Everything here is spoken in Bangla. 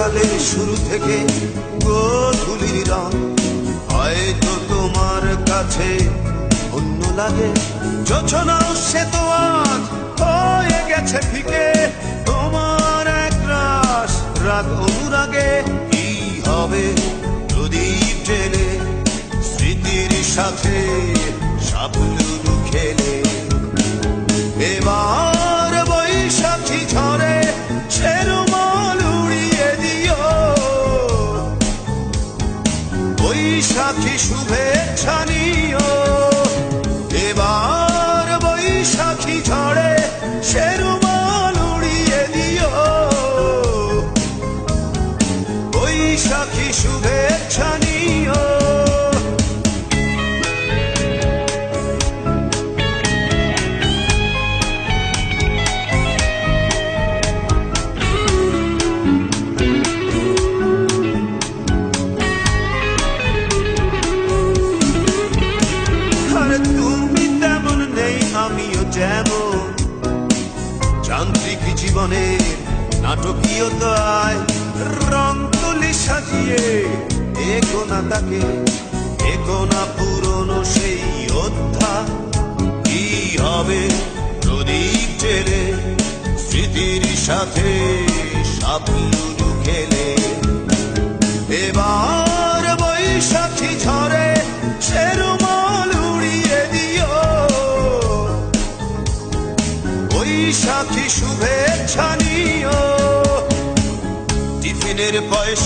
সকালে শুরু থেকে গোধূলির রং হয়তো তোমার কাছে অন্য লাগে। জোছনাও সে তো আজ হয়ে গেছে ফিকে, তোমার এক রাস রাগ অনুরাগে। কি হবে প্রদীপ জেলে স্মৃতির সাথে সাপলুলু খেলে? এবার বৈশাখী ঝরে সে রুমাল উড়িয়ে দিও, বৈশাখী শুভেচ্ছা নিও। এবার বৈশাখী ঝরে সে রুমাল উড়িয়ে দিও, বৈশাখী শুভেচ্ছা নিও। তুমি তেমন নেই আমিও যেমন, যান্ত্রিক জীবনের নাটকীয়তায় রং তুলি সাজিয়ে এগো না তাকে, এগো না পুরনো সেই অধ্যায়। কি হবে প্রদীপ জেলে স্মৃতির সাথে সাপলুলু খেলে? এবার বৈশাখী ঝরে সে রুমাল উড়িয়ে দিও, বৈশাখী শুভেচ্ছা নিও। টিফিনের পয়সা